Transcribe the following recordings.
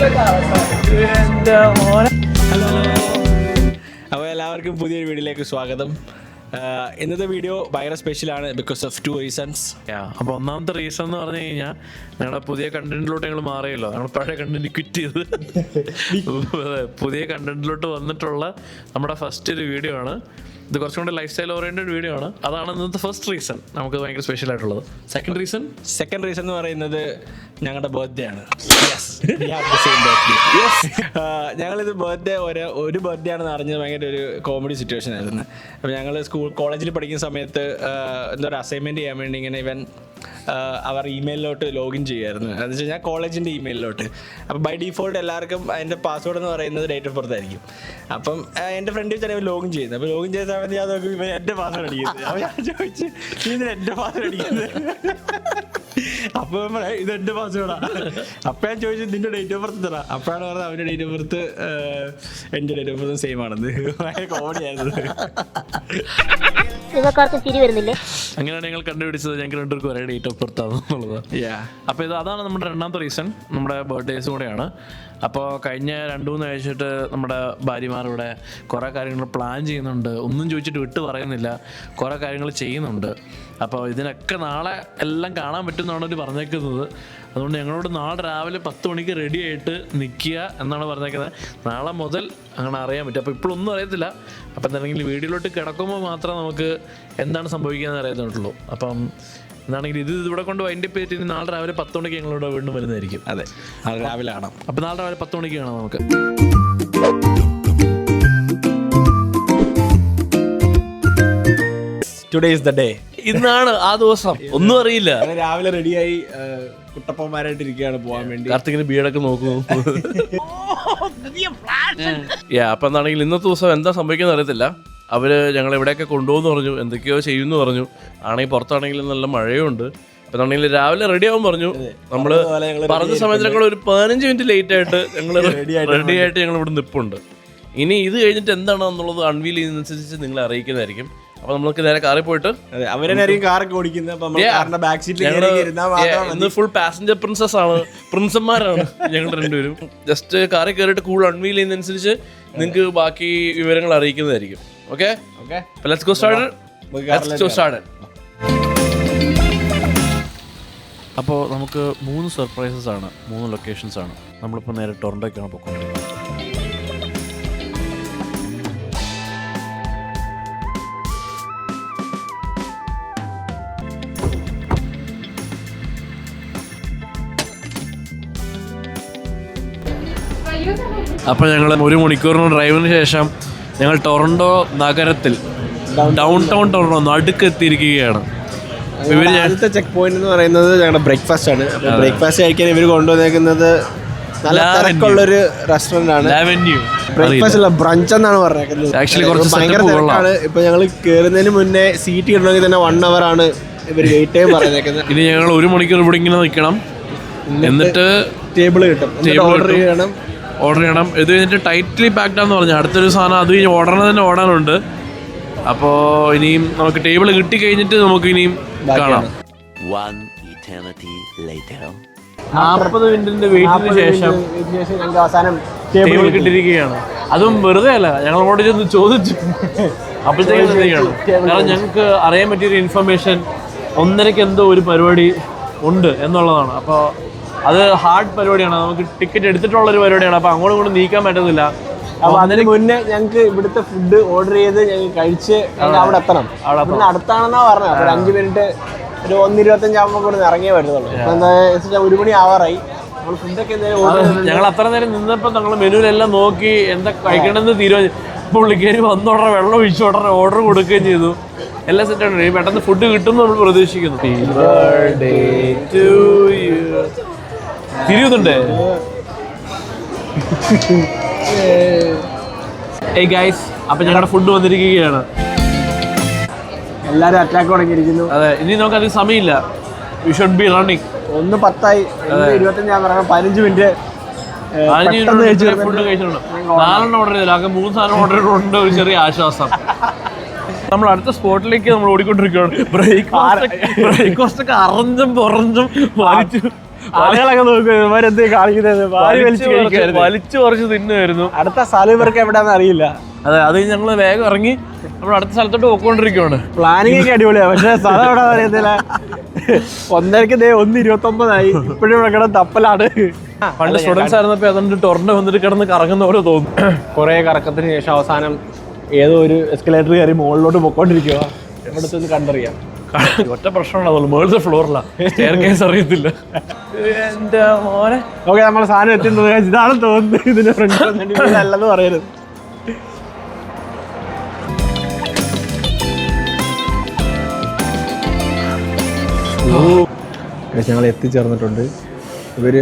Hello, അപ്പോൾ എല്ലാവർക്കും പുതിയൊരു വീഡിയോയിലേക്ക് സ്വാഗതം. ഇന്നത്തെ വീഡിയോ ഭയങ്കര സ്പെഷ്യലാണ് ബിക്കോസ് ഓഫ് 2 റീസൺസ്. അപ്പോൾ ഒന്നാമത്തെ റീസൺ എന്ന് പറഞ്ഞു കഴിഞ്ഞാൽ ഞങ്ങളുടെ പുതിയ കണ്ടന്റിലോട്ട് ഞങ്ങൾ മാറിയല്ലോ. ഞങ്ങൾ പഴയ കണ്ടന്റ് ക്വിറ്റ് ചെയ്ത് പുതിയ കണ്ടന്റിലോട്ട് വന്നിട്ടുള്ള നമ്മുടെ ഫസ്റ്റ് ഒരു വീഡിയോ ആണ്. ഇത് കുറച്ചും കൂടി ലൈഫ് സ്റ്റൈൽ ഓറിയന്റഡ് വീഡിയോ ആണ്. അതാണ് ഇന്നത്തെ ഫസ്റ്റ് റീസൺ നമുക്ക് ഭയങ്കര സ്പെഷ്യൽ ആയിട്ടുള്ളത്. സെക്കൻഡ് റീസൺ എന്ന് പറയുന്നത് ഞങ്ങളുടെ ബർത്ത്ഡേ ആണ്. ഞങ്ങളിത് ഒരു ബർത്ത്ഡേ ആണെന്ന് അറിഞ്ഞത് ഭയങ്കര ഒരു കോമഡി സിറ്റുവേഷൻ ആയിരുന്നു. അപ്പോൾ ഞങ്ങൾ കോളേജിൽ പഠിക്കുന്ന സമയത്ത് എന്താ പറയുക, അസൈൻമെൻറ്റ് ചെയ്യാൻ വേണ്ടി ഇങ്ങനെ ഇവൻ അവർ ഇമെയിലിലോട്ട് ലോഗിൻ ചെയ്യുമായിരുന്നു. എന്ന് വെച്ച് കഴിഞ്ഞാൽ കോളേജിൻ്റെ ഇമെയിലിലോട്ട്. അപ്പോൾ ബൈ ഡിഫോൾട്ട് എല്ലാവർക്കും അതിൻ്റെ പാസ്വേഡ് എന്ന് പറയുന്നത് ഡേറ്റ് ഓഫ് ബർത്ത് ആയിരിക്കും. അപ്പം എൻ്റെ ഫ്രണ്ട് വെച്ചാൽ ലോഗിൻ ചെയ്യുന്നത്. അപ്പോൾ ലോഗിൻ ചെയ്ത സമയത്ത് ഞാൻ നോക്കും ഇവൻ എൻ്റെ പാസ്വേഡ് അടിക്കുന്നത്. അപ്പോൾ ഞാൻ ചോദിച്ചു, ഇതിന് എൻ്റെ പാസ്വേഡ് അടിക്കുന്നത്? അപ്പോൾ ഇത് എൻ്റെ പാസ്വേഡാണ്. അപ്പോൾ ഞാൻ ചോദിച്ചു, നിൻ്റെ ഡേറ്റ് ഓഫ് ബർത്ത് തരാം. അപ്പോഴാണ് പറഞ്ഞത് അവൻ്റെ ഡേറ്റ് ഓഫ് ബർത്ത് എൻ്റെ ഡേറ്റ് ഓഫ് ബർത്ത് സെയിം ആണെന്ന്. ഭയങ്കര കോമഡി ആയിരുന്നു. അങ്ങനെയാണ് ഞങ്ങൾ കണ്ടുപിടിച്ചത് ഞങ്ങൾക്ക് രണ്ടുപേർക്കും ഒരേ ഡേറ്റ് ഓഫ് ബർത്ത് ആണെന്നുള്ളത്. അപ്പോൾ അതാണ് നമ്മുടെ രണ്ടാമത്തെ റീസൺ. നമ്മുടെ ബർത്ത്ഡേസും കൂടെയാണ്. അപ്പോൾ കഴിഞ്ഞ 2-3 ആഴ്ചയായിട്ട് നമ്മുടെ ഭാര്യമാരിവിടെ കുറേ കാര്യങ്ങൾ പ്ലാൻ ചെയ്യുന്നുണ്ട്. ഒന്നും ചോദിച്ചിട്ട് വിട്ട് പറയുന്നില്ല, കുറേ കാര്യങ്ങൾ ചെയ്യുന്നുണ്ട്. അപ്പോൾ ഇതിനൊക്കെ നാളെ എല്ലാം കാണാൻ പറ്റുമെന്നാണ് അവർ പറഞ്ഞേക്കുന്നത്. അതുകൊണ്ട് ഞങ്ങളോട് നാളെ രാവിലെ 10 മണിക്ക് റെഡി ആയിട്ട് നിൽക്കുക എന്നാണ് പറഞ്ഞേക്കുന്നത്. നാളെ മുതൽ അങ്ങനെ അറിയാൻ പറ്റും. അപ്പോൾ ഇപ്പോഴൊന്നും അറിയത്തില്ല. അപ്പം എന്താണെങ്കിൽ വീഡിയോയിലോട്ട് കിടക്കുമ്പോൾ മാത്രമേ നമുക്ക് എന്താണ് സംഭവിക്കുകയെന്ന് അറിയാത്തുള്ളൂ. അപ്പം എന്താണെങ്കിൽ ഇത് ഇവിടെ കൊണ്ട് വൈൻഡ് അപ്പ് ചെയ്തിട്ട് നാളെ രാവിലെ 10 മണിക്ക് ഞങ്ങളിവിടെ വീണ്ടും വരുന്നതായിരിക്കും. അതെ, നാളെ രാവിലെ കാണാം. അപ്പം നാളെ രാവിലെ 10 മണിക്ക് കാണാം നമുക്ക്. Today is the day. ഇന്നാണ് ആ ദിവസം. ഒന്നും അറിയില്ല. രാവിലെ റെഡിയായി കുട്ടപ്പന്മാരായിട്ട് ഇരിക്കുകയാണ് പോകാൻ വേണ്ടി. കാർത്തികിന് ബീഡൊക്കെ നോക്കുന്നു. അപ്പം എന്താണെങ്കിൽ ഇന്നത്തെ ദിവസം എന്താ സംഭവിക്കുന്നത് അറിയത്തില്ല. അവര് ഞങ്ങൾ എവിടെയൊക്കെ കൊണ്ടുപോകുന്നു പറഞ്ഞു, എന്തൊക്കെയോ ചെയ്യുന്നു പറഞ്ഞു. ആണെങ്കിൽ പുറത്താണെങ്കിൽ നല്ല മഴയുണ്ട്. അപ്പം എന്താണെങ്കിൽ രാവിലെ റെഡി ആവാൻ പറഞ്ഞു. നമ്മള് പറഞ്ഞ സമയത്ത് ഞങ്ങൾ ഒരു 15 മിനിറ്റ് ലേറ്റ് ആയിട്ട് ഞങ്ങൾ റെഡി ആയിട്ട് ഞങ്ങൾ ഇവിടെ നിൽപ്പുണ്ട്. ഇനി ഇത് കഴിഞ്ഞിട്ട് എന്താണെന്നുള്ളത് അൺവീൽ ചെയ്യുന്നതനുസരിച്ച് നിങ്ങളെ അറിയിക്കുന്നതായിരിക്കും. അപ്പൊ നമ്മൾക്ക് നേരെ കാറിൽ പോയിട്ട് ഇന്ന് ഫുൾ പാസഞ്ചർ പ്രിൻസസ് ആണ്, പ്രിൻസന്മാരാണ് ഞങ്ങൾ രണ്ടുപേരും. ജസ്റ്റ് കാറിൽ കയറിയിട്ട് കൂടുതൽ അൺവീൽ ചെയ്യുന്നതനുസരിച്ച് നിങ്ങൾക്ക് ബാക്കി വിവരങ്ങൾ അറിയിക്കുന്നതായിരിക്കും. Okay, let's go start. അപ്പോൾ നമുക്ക് 3 സർപ്രൈസസ് ആണ്, 3 ലൊക്കേഷൻസ് ആണ്. നമ്മളിപ്പോൾ നേരെ ടൊറന്റോയ്ക്കാണ് പോയിക്കൊണ്ടിരിക്കുന്നത്. അപ്പോൾ ഞങ്ങൾ 1 മണിക്കൂറിന് ഡ്രൈവിന് ശേഷം ഞങ്ങൾ ടൊറന്റോ നഗരത്തിൽ ഡൗൺ ടൗൺ ടൊറന്റോ നടുക്കെത്തിയിരിക്കുകയാണ്. ആദ്യത്തെ ചെക്ക് പോയിന്റ് എന്ന് പറയുന്നത് ഞങ്ങളുടെ ബ്രേക്ക്ഫാസ്റ്റ് ആണ്. ബ്രേക്ക്ഫാസ്റ്റ് കഴിക്കാൻ ഇവർ കൊണ്ടുവന്നേക്കുന്നത് നല്ല തിരക്കുള്ളൊരു റെസ്റ്റോറന്റ് ആണ്. ബ്രേക്ക്ഫാസ്റ്റ് അല്ല, ബ്രഞ്ച് എന്നാണ് പറഞ്ഞേക്കുന്നത്. ആക്ച്വലി ഭയങ്കര തിരക്കാണ്. ഇപ്പൊ ഞങ്ങൾ കയറുന്നതിന് മുന്നേ സീറ്റ് കിട്ടണമെങ്കിൽ തന്നെ 1 hour ആണ് ഇവർ വെയിറ്റ് ടൈം പറഞ്ഞേക്കുന്നത്. ഇനി ഞങ്ങൾ 1 മണിക്കൂർ ഇവിടെ ഇങ്ങനെ നിൽക്കണം. എന്നിട്ട് ടേബിൾ കിട്ടും, ഓർഡർ ചെയ്യണം. ഇത് കഴിഞ്ഞിട്ട് ടൈറ്റ്ലി പാക്ഡ് ആണെന്ന് പറഞ്ഞു. അടുത്തൊരു സാധനം അത് കഴിഞ്ഞ് ഓടാനുണ്ട്. അപ്പോൾ ഇനിയും നമുക്ക് ടേബിൾ കിട്ടി കഴിഞ്ഞിട്ട് നമുക്ക് ഇനിയും കാണാം. 40 മിനിറ്റിന്റെ വെയിറ്റിന് ശേഷം അവസാനം ടേബിൾ കിട്ടിയിരിക്കുകയാണ്. അതും വെറുതെ അല്ല, ഞങ്ങൾ അങ്ങോട്ട് ചെന്ന് ചോദിച്ചു. അപ്പോഴത്തേക്കാണ് കാരണം ഞങ്ങൾക്ക് അറിയാൻ പറ്റിയൊരു ഇൻഫർമേഷൻ 1:30 എന്തോ ഒരു പരിപാടി ഉണ്ട് എന്നുള്ളതാണ്. അപ്പോൾ അത് ഹാർഡ് പരിപാടിയാണ്, നമുക്ക് ടിക്കറ്റ് എടുത്തിട്ടുള്ളൊരു പരിപാടിയാണ്. അപ്പോൾ അങ്ങോട്ടും ഇങ്ങോട്ടും നീക്കാൻ പറ്റുന്നില്ല. അപ്പോൾ അതിന് മുന്നേ ഞങ്ങൾക്ക് ഇവിടുത്തെ ഫുഡ് ഓർഡർ ചെയ്ത് ഞങ്ങൾ കഴിച്ച് അവിടെ എത്തണം. അവിടെ അടുത്താണെന്നാ പറഞ്ഞത്. അപ്പോൾ 5 മിനിറ്റ്, ഒരു 1:25 ആകുമ്പോൾ കൂടെ ഇറങ്ങിയേ പറ്റുന്നുള്ളൂ. അപ്പോൾ എന്താ വെച്ചാൽ 1 മണി ആവാറായി. നമ്മൾ ഫുഡൊക്കെ ഞങ്ങൾ അത്ര നേരം നിന്നപ്പോൾ ഞങ്ങൾ മെനുവിലെല്ലാം നോക്കി എന്താ കഴിക്കണമെന്ന് തീരുമാനിച്ചു. പുള്ളിക്കാരി വന്നോടനെ വെള്ളം ഒഴിച്ചോടനെ ഓർഡർ കൊടുക്കുകയും ചെയ്തു. എല്ലാം സെറ്റാണ്. പെട്ടെന്ന് ഫുഡ് കിട്ടും നമ്മൾ പ്രതീക്ഷിക്കുന്നു. തിരിയുന്നുണ്ട്. ഏയ് ഗൈസ്, അപ്പൊ ഞങ്ങളുടെ ഫുഡ് വന്നിരിക്കുകയാണ്. എല്ലാരും അറ്റാക്ക് തുടങ്ങിയിരിക്കുന്നു. അതെ, ഇനി നമുക്ക് അധികം സമയമില്ല. We should be running. 1:10 25 ഞാൻ പറയാം. 15 മിനിറ്റ് ഫുഡ് കഴിച്ചിട്ടുണ്ട്. 4 ഓർഡർ ചെയ്തില്ല, ആകെ 3 സാധനം ഓർഡർ ചെയ്തിട്ടുണ്ട്. ഒരു ചെറിയ ആശ്വാസം. നമ്മൾ അടുത്ത സ്പോട്ടിലേക്ക് നമ്മൾ ഓടിക്കൊണ്ടിരിക്കുകയാണ്. ബ്രേക്ക്ഫാസ്റ്റ് ഒക്കെ അറിഞ്ഞും പുറഞ്ഞും വലിച്ചു ആളുകളൊക്കെ നോക്കും ഇവരെന്ത് കാണിക്കുന്നത്, വലിച്ചു കുറച്ച് തിന്നുമായിരുന്നു. അടുത്ത സ്ഥലം ഇവർക്ക് എവിടെയാണെന്ന് അറിയില്ല. അതെ, അത് ഞങ്ങൾ വേഗം ഇറങ്ങി നമ്മൾ അടുത്ത സ്ഥലത്തോട്ട് പോയിക്കൊണ്ടിരിക്കുകയാണ്. പ്ലാനിങ് ഒക്കെ അടിപൊളിയാണ്, പക്ഷെ സ്ഥലം എവിടെയാണെന്ന് അറിയത്തില്ല. 1:30 1:29 ഇപ്പോഴും ഇവിടെ കിടന്ന് തപ്പലാണ്. പണ്ട് സ്റ്റുഡൻസ് ആയിരുന്നപ്പോ അതുകൊണ്ട് ടൊറന്റോ വന്നിട്ട് കിടന്ന് കറങ്ങുന്ന പോലെ തോന്നും. കുറെ കറക്കത്തിന് ശേഷം അവസാനം ഏതോ ഒരു എസ്കലേറ്റർ കയറി മുകളിലോട്ട് പൊക്കോണ്ടിരിക്കുക. ഇവിടുത്തെ ഒന്ന് കണ്ടറിയാം. ഒറ്റ പ്രശ്നമാണ്, അതുള്ളൂ മുകളിലത്തെ ഫ്ലോറിലാ, സ്റ്റെയർ കേസ് അറിയത്തില്ല. എന്റെ മോനെ ഓക്കെ, നമ്മൾ സാധനം എത്തുന്നത് ഇതാണെന്ന് തോന്നുന്നു. ഇതിന്റെ ഫ്രണ്ട് അല്ലെന്ന് പറയരുത്. ഞങ്ങൾ എത്തിച്ചേർന്നിട്ടുണ്ട്. ഇവര്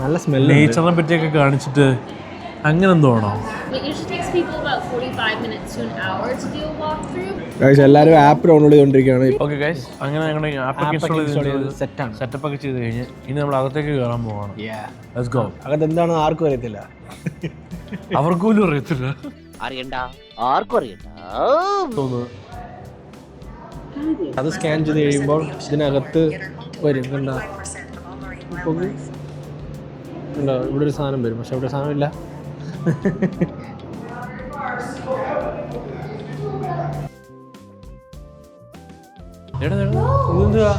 നല്ല സ്മെല്ല്, നേച്ചറിനെ പറ്റിയൊക്കെ കാണിച്ചിട്ട് അങ്ങനെ എന്തോ ആണോ. എല്ലാവരും ആപ്പ് ഡൗൺലോഡ് ചെയ്തോണ്ടിരിക്കുകയാണ്. ഓക്കെ ഗൈസ്, അങ്ങനെ ഞങ്ങളുടെ ആപ്പ് ഇൻസ്റ്റാൾ ചെയ്ത് സെറ്റപ്പ് ഒക്കെ ചെയ്ത് കഴിഞ്ഞ് ഇനി നമ്മൾ അകത്തേക്ക് കയറാൻ പോവാണ്. Let's go. അകത്ത് എന്താണെന്ന് ആർക്കും അറിയത്തില്ല, അവർക്ക് പോലും അറിയത്തില്ല. അറിയണ്ട, ആർക്കും അറിയണ്ട തോന്നുന്നു. അത് സ്കാൻ ചെയ്ത് കഴിയുമ്പോൾ ഇതിനകത്ത് വരും. കണ്ടോ, ഇവിടെ ഒരു സാധനം വരും, പക്ഷെ ഇവിടെ സാധനം ഇല്ല. ഇതെന്തുവാ?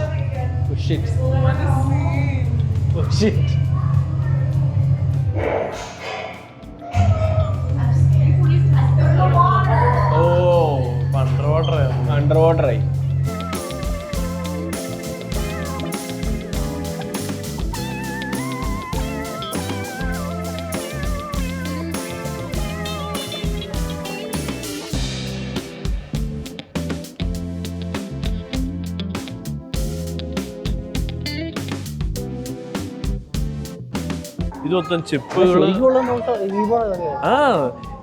അണ്ടർ വാട്ടറായി. ഇത് മൊത്തം ചിപ്പുകള്,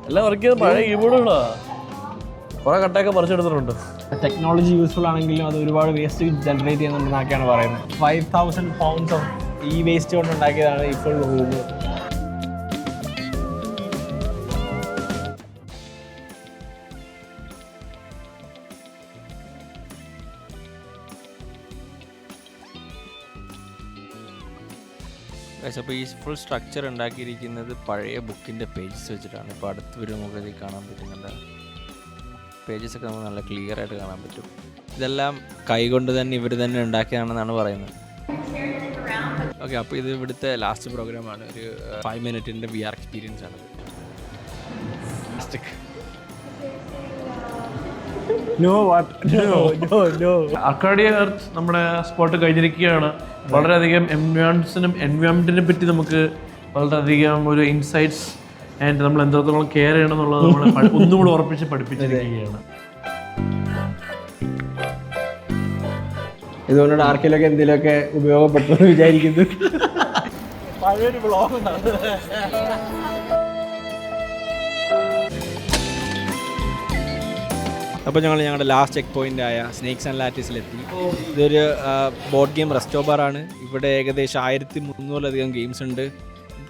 എല്ലാം വർക്ക് ചെയ്ത പഴയ കീബോർഡുകളാ. കുറെ കട്ടയൊക്കെ പറിച്ചെടുത്തിട്ടുണ്ട്. ടെക്നോളജി യൂസ്ഫുൾ ആണെങ്കിലും അത് ഒരുപാട് വേസ്റ്റ് ജനറേറ്റ് ചെയ്യുന്നുണ്ടെന്നൊക്കെയാണ് പറയുന്നത്. 5,000 pounds ഈ വേസ്റ്റ് കൊണ്ട് ഉണ്ടാക്കിയതാണ് ഇപ്പോൾ റൂം. അപ്പോൾ ഈ ഫുൾ സ്ട്രക്ചർ ഉണ്ടാക്കിയിരിക്കുന്നത് പഴയ ബുക്കിൻ്റെ പേജസ് വെച്ചിട്ടാണ്. ഇപ്പോൾ അടുത്ത് വരും നമുക്ക് കാണാൻ പറ്റുന്നുണ്ട്. പേജസൊക്കെ നമുക്ക് നല്ല ക്ലിയർ ആയിട്ട് കാണാൻ പറ്റും. ഇതെല്ലാം കൈകൊണ്ട് തന്നെ ഇവർ തന്നെ ഉണ്ടാക്കിയതാണെന്നാണ് പറയുന്നത്. ഓക്കെ, അപ്പോൾ ഇത് ഇവിടുത്തെ ലാസ്റ്റ് പ്രോഗ്രാമാണ്. ഒരു 5 minute VR എക്സ്പീരിയൻസ് ആണ്. അർക്കാഡിയ എർത്ത് നമ്മുടെ സ്പോട്ട് കഴിഞ്ഞിരിക്കുകയാണ്. വളരെയധികം എൻവയോൺമെന്റിനെ പറ്റി നമുക്ക് വളരെയധികം ഒരു ഇൻസൈറ്റ്സ് ആൻഡ് നമ്മൾ എത്രത്തോളം കെയർ ചെയ്യണം എന്നുള്ളത് നമ്മൾ ഒന്നും കൂടെ ഉറപ്പിച്ച് പഠിപ്പിച്ചിരിക്കുകയാണ്. ഇതുകൊണ്ട് ആർക്കെങ്കിലൊക്കെ എന്തെങ്കിലുമൊക്കെ ഉപയോഗപ്പെട്ടു എന്ന് വിചാരിക്കുന്നു. പഴയൊരു ബ്ലോഗ് അപ്പോൾ ഞങ്ങളുടെ ലാസ്റ്റ് ചെക്ക് പോയിൻ്റ് ആയ സ്നേക്സ് ആൻഡ് ലാറ്റീസിലെത്തി. ഇതൊരു ബോർഡ് ഗെയിം റെസ്റ്റോ ബാറാണ്. ഇവിടെ ഏകദേശം 1300-ലധികം ഗെയിംസ് ഉണ്ട്.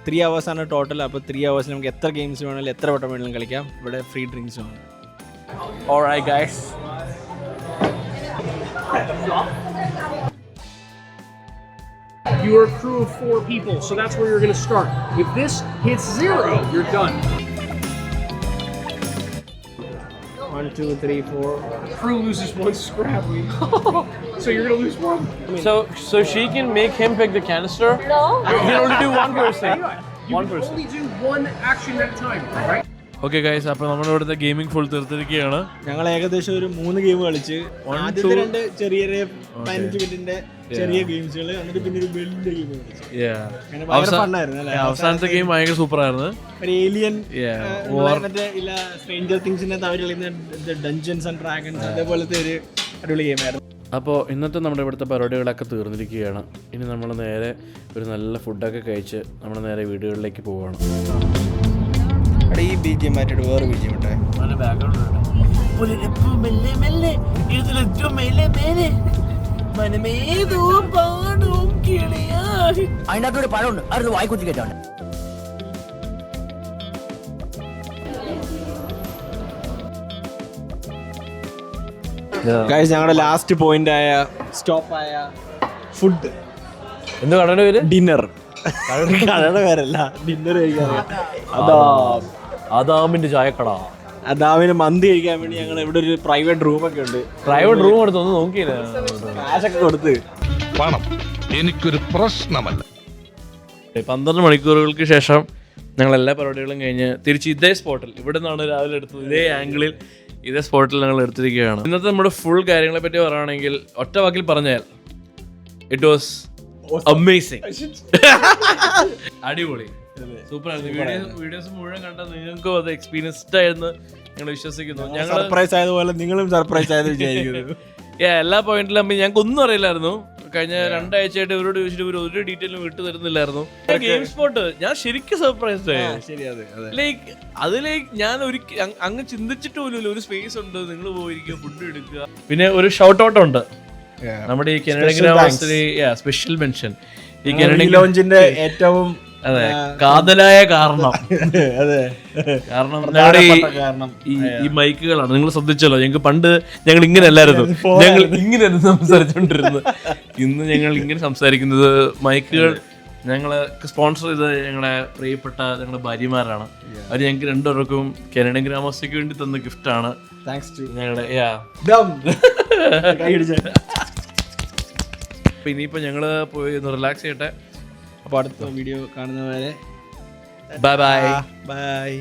3 hours ആണ് ടോട്ടൽ. അപ്പോൾ 3 hours നമുക്ക് എത്ര ഗെയിംസ് വേണമെങ്കിലും എത്ര വട്ടം വേണമെങ്കിലും കളിക്കാം. ഇവിടെ ഫ്രീ ഡ്രിങ്ക്സും ആണ്. Alright guys. You're a crew of 4 people, so that's where you're going to start. If this hits 0, you're done. 1, 2, 3, 4. Crew loses 1 scrap. So you're going to lose 1. So she can make him pick the canister? No. You can only do one person. You can only do 1 action at a time, right? Okay guys, അപ്പോൾ നമ്മുടെ ഇവിടുത്തെ gaming full തീർത്തിരിക്കുകയാണ്. ഞങ്ങൾ ഏകദേശം ഒരു 3 game കളിച്ച്. ആദ്യത്തെ 2 ചെറിയ 15 മിനിറ്റിന്റെ ചെറിയ ഗെയിംസുകൾ, എന്നിട്ട് പിന്നെ ഒരു വലിയ ഗെയിം കളിച്ചു. അവസാനത്തെ ഗെയിം ഭയങ്കര സൂപ്പർ ആയിരുന്നു. ഒരു ഏലിയൻ മറ്റേ ഇല്ല സ്ട്രേഞ്ചർ തിങ്സിന്റെ അവർ കളിക്കുന്ന ഡഞ്ചൻസ് ആൻഡ് ഡ്രാഗൺസ് അതേപോലത്തെ ഒരു അടിപൊളി ഗെയിമായിരുന്നു. അപ്പോൾ ഇന്നത്തെ നമ്മുടെ ഇവിടുത്തെ പരിപാടികളൊക്കെ തീർന്നിരിക്കുകയാണ്. ഇനി നമ്മൾ നേരെ ഒരു നല്ല ഫുഡൊക്കെ കഴിച്ച് നമ്മൾ നേരെ വീടുകളിലേക്ക് പോവുകയാണ്. ഈ BGM മാറ്റിയിട്ട് വേറെ BGM ഇട്ടേ. അതിനകത്തൊരു പഴമുണ്ട്, അത് വായിക്കുറ്റി കേട്ടാണ്. ഗൈസ്, ഞങ്ങളുടെ ലാസ്റ്റ് പോയിന്റ് ആയ സ്റ്റോപ്പായ ഫുഡ്, എന്ത് കടയുടെ പേര്? ഡിന്നർ. കടയുടെ പേരല്ല, ഡിന്നർ കഴിക്കാൻ. അദാമിന്റെ ചായക്കട. അതാവിന് മന്തി കഴിക്കാൻ വേണ്ടി ഞങ്ങൾ ഇവിടെ ഒരു പ്രൈവറ്റ് റൂമൊക്കെ ഉണ്ട്. പ്രൈവറ്റ് റൂം എടുത്ത് ഒന്ന് നോക്കിയില്ല, കാശൊക്കെ കൊടുത്ത്. പണം എനിക്കൊരു പ്രശ്നമല്ല. 12 മണിക്കൂറുകൾക്ക് ശേഷം ഞങ്ങൾ എല്ലാ പരിപാടികളും കഴിഞ്ഞ് തിരിച്ച് ഇതേ സ്പോട്ടിൽ, ഇവിടെ നിന്നാണ് രാവിലെ എടുത്തത്, ഇതേ ആംഗിളിൽ ഇതേ സ്പോട്ടിൽ ഞങ്ങൾ എടുത്തിരിക്കുകയാണ്. ഇന്നത്തെ നമ്മുടെ ഫുൾ കാര്യങ്ങളെ പറ്റി പറയുകയാണെങ്കിൽ ഒറ്റ വാക്കിൽ പറഞ്ഞാൽ ഇറ്റ് വാസ് അമേസിങ്. അടിപൊളി, സൂപ്പർ ആയിരുന്നു. വീഡിയോസ് മുഴുവൻ കണ്ട നിങ്ങൾക്കും അത് എക്സ്പീരിയൻസ്ഡ് ആയിരുന്നു ഞങ്ങൾ വിശ്വസിക്കുന്നു. ഞങ്ങൾ സർപ്രൈസ് ആയതുപോലെ നിങ്ങളും സർപ്രൈസ് ആയത് വിചാരിക്കുന്നു. എല്ലാ പോയിന്റിലും ഞങ്ങൾക്ക് ഒന്നും അറിയില്ലായിരുന്നു. കഴിഞ്ഞ 2 ആഴ്ചയായിട്ട് ഇവരോട് ചോദിച്ചിട്ട് ഇവർ ഒരു ഡീറ്റെയിലും വിട്ടു തരുന്നില്ലായിരുന്നു. ഗെയിം സ്പോട്ട് ഞാൻ ശരിക്കും സർപ്രൈസ്ഡ് ആയി. ലൈക്ക് ഞാൻ അങ്ങ് ചിന്തിച്ചിട്ട് പോലും ഒരു സ്പേസ് ഉണ്ട്, നിങ്ങൾ പോയിരിക്കുക, ഫുഡ് എടുക്കുക. പിന്നെ ഒരു ഷൗട്ട് ഔട്ട് ഉണ്ട് നമ്മുടെ ഈ കനഡിയൻ ഗ്രാമസ്ഥലി, സ്പെഷ്യൽ മെൻഷൻ. ഈ കനഡിയൻ ലോഞ്ചിന്റെ ഏറ്റവും അതെ കാതലായ കാരണം കാരണം ഈ മൈക്കുകളാണ്. നിങ്ങൾ ശ്രദ്ധിച്ചല്ലോ, ഞങ്ങൾക്ക് പണ്ട് ഞങ്ങൾ ഇങ്ങനെ അല്ലായിരുന്നു, ഞങ്ങൾ ഇങ്ങനെയായിരുന്നു സംസാരിച്ചുകൊണ്ടിരുന്നത്. ഇന്ന് ഞങ്ങൾ ഇങ്ങനെ സംസാരിക്കുന്നത് മൈക്കുകൾ ഞങ്ങളെ സ്പോൺസർ ചെയ്ത് ഞങ്ങളുടെ പ്രിയപ്പെട്ട ഞങ്ങളുടെ ഭാര്യമാരാണ്. അവർ ഞങ്ങൾക്ക് 2 പേർക്കും കനഡിയൻ ഗ്രാമസ്ഥയ്ക്ക് വേണ്ടി തന്ന ഗിഫ്റ്റാണ്. ഞങ്ങളുടെ അപ്പൊ ഇനിയിപ്പോ ഞങ്ങള് പോയി ഒന്ന് റിലാക്സ് ചെയ്യട്ടെ. അപ്പൊ അടുത്ത വീഡിയോ കാണുന്നവരെ ബൈ ബൈ ബൈ.